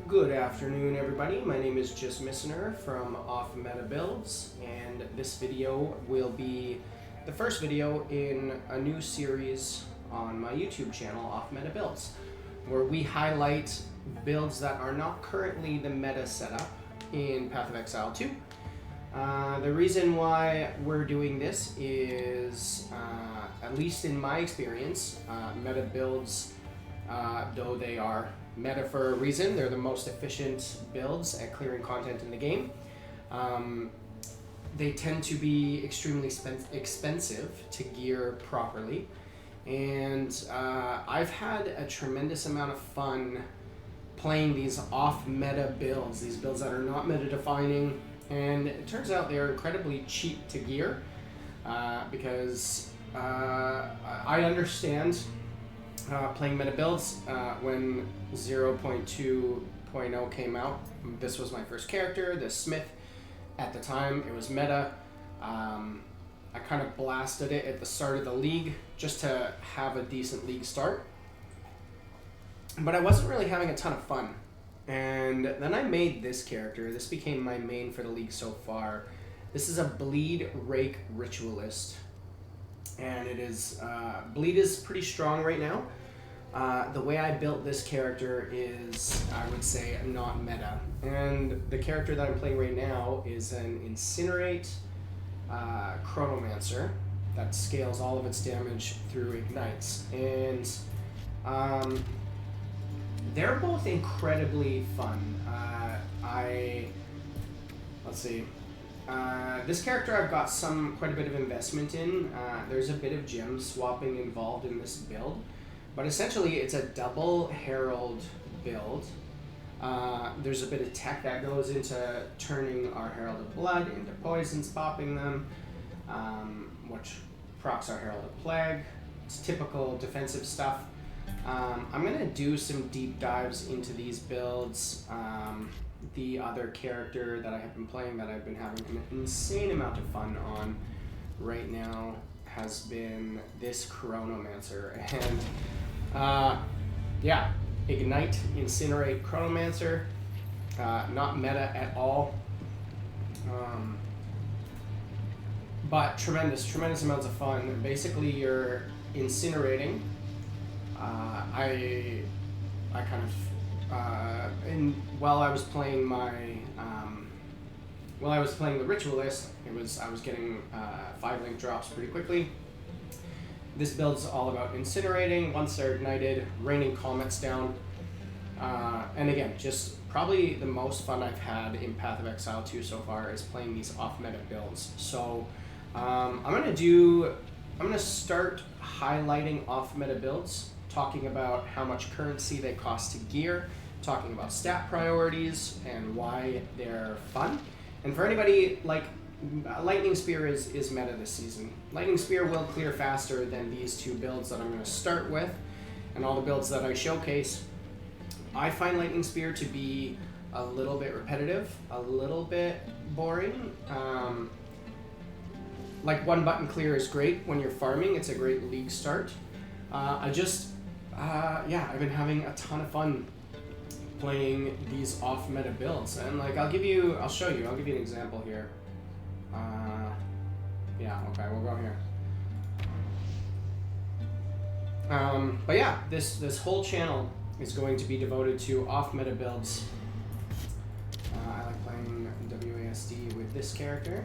Good afternoon, everybody. My name is Just Missner from Off Meta Builds, and this video will be the first video in a new series on my YouTube channel, Off Meta Builds, where we highlight builds that are not currently the meta setup in Path of Exile 2. The reason why we're doing this is, at least in my experience, meta builds, though they are meta for a reason, they're the most efficient builds at clearing content in the game. They tend to be extremely expensive to gear properly, and I've had a tremendous amount of fun playing these off-meta builds, these builds that are not meta-defining, and it turns out they're incredibly cheap to gear because I understand playing meta builds. When 0.2.0 came out, this was my first character, the Smith. At the time, it was meta. I kind of blasted it at the start of the league just to have a decent league start. But I wasn't really having a ton of fun. And then I made this character. This became my main for the league so far. This is a Bleed Rake Ritualist. And it is, Bleed is pretty strong right now. The way I built this character is, I would say, not meta. And the character that I'm playing right now is an Incinerate Chronomancer that scales all of its damage through ignites. And they're both incredibly fun. Let's see. This character I've got quite a bit of investment in. There's a bit of gem swapping involved in this build, but essentially it's a double Herald build. There's a bit of tech that goes into turning our Herald of Blood into poisons, popping them, which procs our Herald of Plague. It's typical defensive stuff. I'm going to do some deep dives into these builds. The other character that I have been playing that I've been having an insane amount of fun on right now has been this Chronomancer. And yeah, Ignite, Incinerate Chronomancer, not meta at all. But tremendous amounts of fun. Basically, you're incinerating. I kind of while I was playing the Ritualist, I was getting 5 link drops pretty quickly. This build's all about incinerating. Once they're ignited, raining comets down, and again, just probably the most fun I've had in Path of Exile 2 so far is playing these off-meta builds. So I'm gonna start highlighting off-meta builds, talking about how much currency they cost to gear, talking about stat priorities and why they're fun. And for anybody, like, Lightning Spear is meta this season. Lightning Spear will clear faster than these two builds that I'm going to start with, and all the builds that I showcase. I find Lightning Spear to be a little bit repetitive, a little bit boring. Like, one button clear is great when you're farming. It's a great league start. I've been having a ton of fun playing these off-meta builds, and like I'll give you an example here. Okay, we'll go here. But yeah, this whole channel is going to be devoted to off-meta builds. I like playing WASD with this character.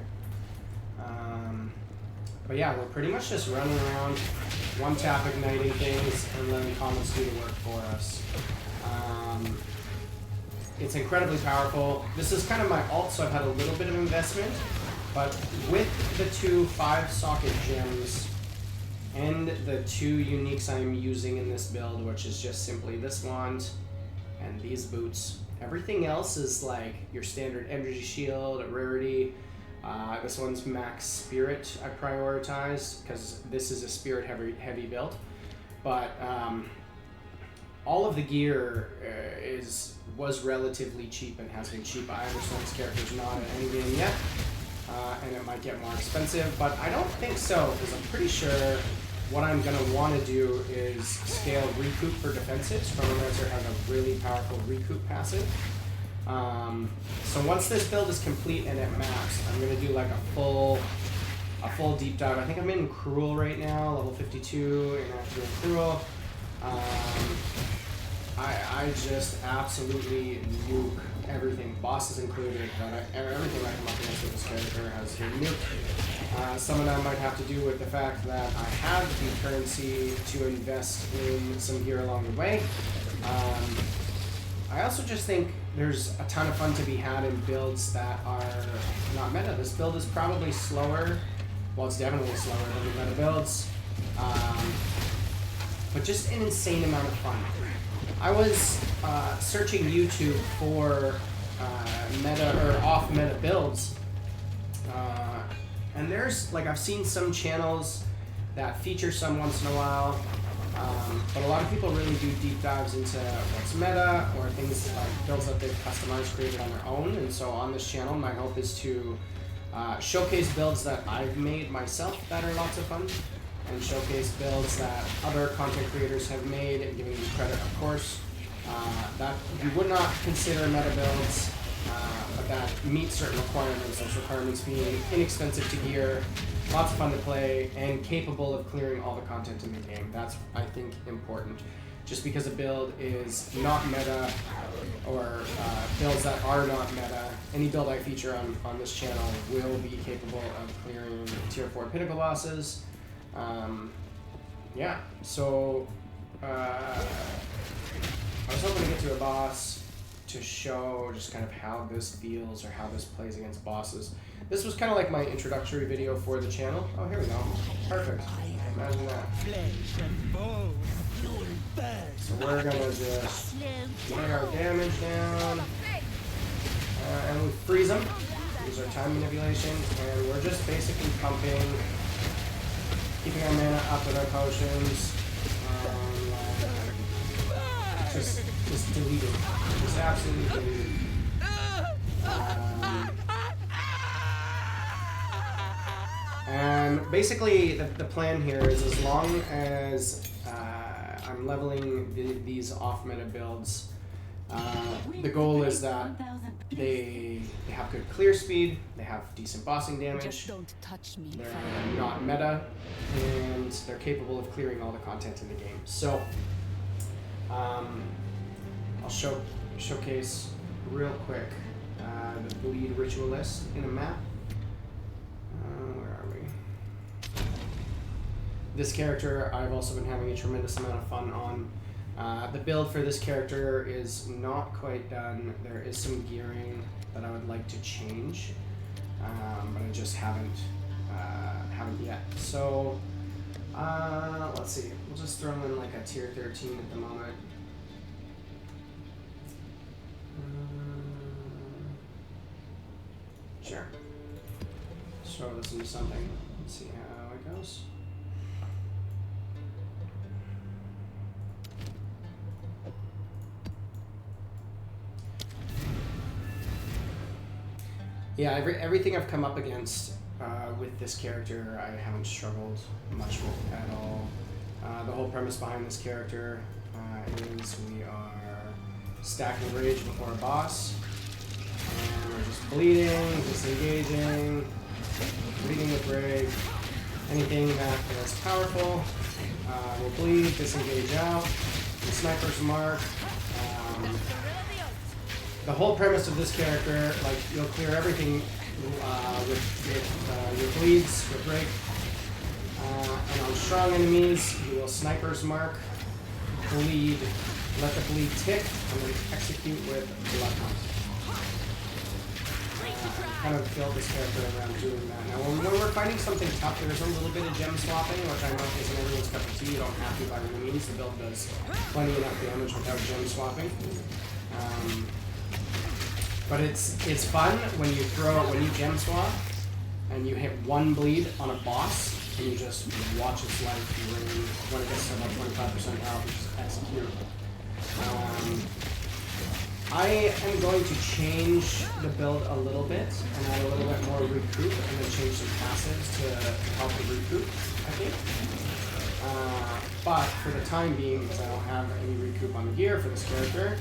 But yeah, we're pretty much just running around, one-tap igniting things, and letting comets do the work for us. It's incredibly powerful. This is kind of my ult, so I've had a little bit of investment, but with the 2 5-socket gems and the 2 uniques I'm using in this build, which is just simply this wand and these boots, everything else is like your standard energy shield, rarity. This one's max spirit I prioritized because this is a spirit heavy build, but all of the gear was relatively cheap and has been cheap. I understand this character's not at any game yet, and it might get more expensive, but I don't think so, because I'm pretty sure what I'm going to want to do is scale Recoup for defensives. Chronomancer has a really powerful Recoup passive. So once this build is complete and it maps, I'm going to do like a full deep dive. I think I'm in Cruel right now, level 52, and after Cruel. I just absolutely nuke everything, bosses included, but everything I come up against with this character has been nuked. Some of that might have to do with the fact that I have the currency to invest in some gear along the way. I also just think there's a ton of fun to be had in builds that are not meta. This build is probably slower, well, it's definitely slower than the meta builds, but just an insane amount of fun. I was searching YouTube for meta or off meta builds, and there's like I've seen some channels that feature some once in a while, but a lot of people really do deep dives into what's meta or things like builds that they've customized, created on their own. And so on this channel, my hope is to showcase builds that I've made myself that are lots of fun, and showcase builds that other content creators have made, and giving them credit, of course, that you would not consider meta builds, but that meet certain requirements, those requirements being inexpensive to gear, lots of fun to play, and capable of clearing all the content in the game. That's, I think, important. Just because a build is not meta, or builds that are not meta, any build I feature on this channel will be capable of clearing tier 4 pinnacle bosses. Yeah, so I was hoping to get to a boss to show just kind of how this feels or how this plays against bosses. This was kind of like my introductory video for the channel. Oh, here we go. Perfect. Imagine that. So we're gonna just lay our damage down, and we freeze them. Use our time manipulation, and we're just basically pumping, keeping our mana up with our potions. Just deleted. Just absolutely deleted. And basically, the plan here is as long as I'm leveling these off-meta builds, the goal is that they have good clear speed, they have decent bossing damage, they're not meta, and they're capable of clearing all the content in the game. So, I'll showcase real quick the bleed Ritualist in a map. Where are we? This character I've also been having a tremendous amount of fun on. The build for this character is not quite done. There is some gearing that I would like to change, but I just haven't yet. So let's see. We'll just throw in like a tier 13 at the moment. Sure. So this into something. Let's see how it goes. Yeah, everything I've come up against with this character, I haven't struggled much with at all. The whole premise behind this character is we are stacking rage before a boss, and we're just bleeding, disengaging, bleeding with rage. Anything that is powerful will bleed, disengage out. The sniper's mark. The whole premise of this character, like, you'll clear everything with your bleeds, with break. And on strong enemies, you will sniper's mark, bleed, let the bleed tick, and then execute with blood hunt. Kind of build this character around doing that. Now, when we're fighting something tough, there's a little bit of gem swapping, which I know isn't everyone's cup of tea. You don't have to by any means. The build does plenty enough damage without gem swapping. But it's fun when you gem swap and you hit one bleed on a boss and you just watch its life drain when it gets to about 25% health, and just execute. I am going to change the build a little bit and add a little bit more recoup, and then change some passives to help the recoup, I think. But for the time being, because I don't have any recoup on the gear for this character,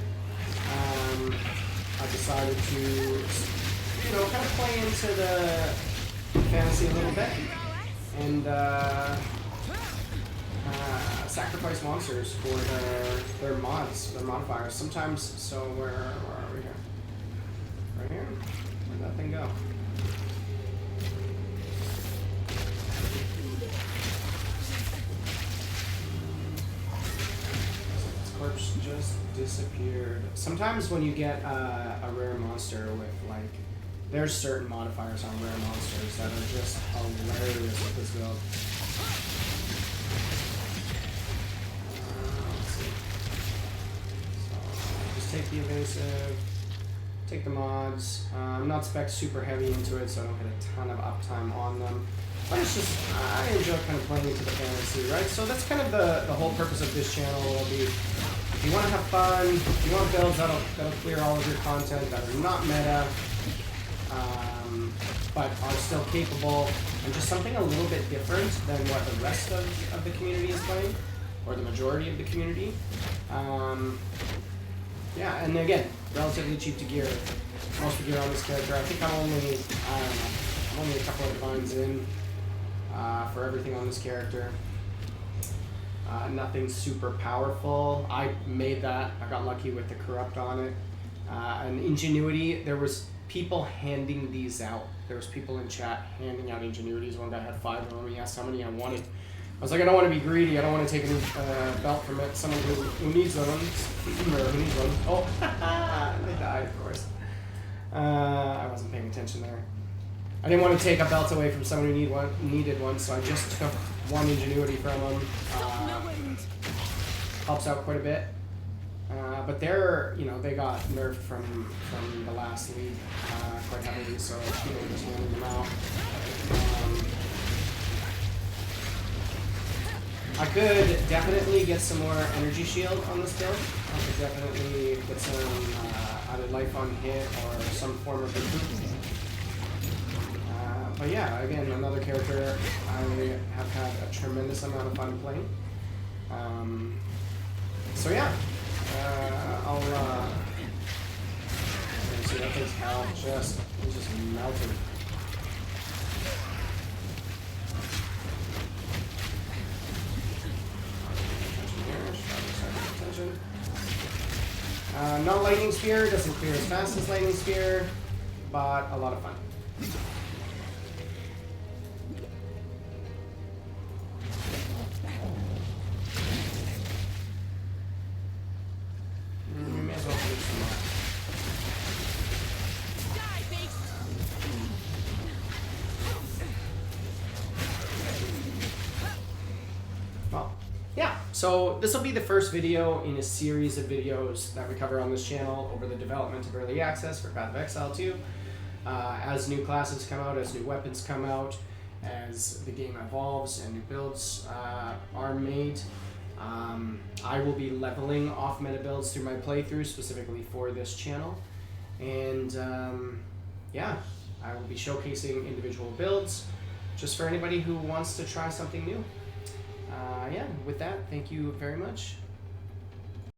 I decided to, you know, kind of play into the fantasy a little bit and sacrifice monsters for their mods, their modifiers. Sometimes, so where are we here? Right here? Where'd that thing go? Corpse just disappeared. Sometimes when you get a rare monster with, like, there's certain modifiers on rare monsters that are just hilarious with this build. Let's see. So just take the evasive, take the mods. I'm not spec super heavy into it, so I don't get a ton of uptime on them. But it's just, I enjoy kind of playing into the fantasy, right? So that's kind of the whole purpose of this channel. Will be, if you want to have fun, if you want builds that'll clear all of your content that are not meta, but are still capable, and just something a little bit different than what the rest of the community is playing, or the majority of the community. Yeah, and again, relatively cheap to gear. Most of the gear on this character, I think I'm only, I don't know, I'm only a couple of divines in for everything on this character. Nothing super powerful. I made that. I got lucky with the corrupt on it. And ingenuity, there was people handing these out. There was people in chat handing out ingenuities. One guy had 5 of them. He asked how many I wanted. I was like, I don't want to be greedy. I don't want to take any belt from it. Someone who needs one. Or who needs one. Oh, they died, of course. I wasn't paying attention there. I didn't want to take a belt away from someone who needed one, so I just took one ingenuity from them. Helps out quite a bit. But they're, you know, they got nerfed from the last league quite heavily, so people are just handing them out. I could definitely get some more energy shield on this build. I could definitely get some either life on hit or some form of improvement. But yeah, again, another character I have had a tremendous amount of fun playing. So yeah, I'll see that thing's hell just melted. Not lightning spear, doesn't clear as fast as lightning spear, but a lot of fun. We may as well do some more. Well, yeah, so this will be the first video in a series of videos that we cover on this channel over the development of early access for Path of Exile 2. As new classes come out, as new weapons come out, as the game evolves and new builds are made, I will be leveling off meta builds through my playthrough specifically for this channel. And yeah, I will be showcasing individual builds just for anybody who wants to try something new. Yeah, with that, thank you very much.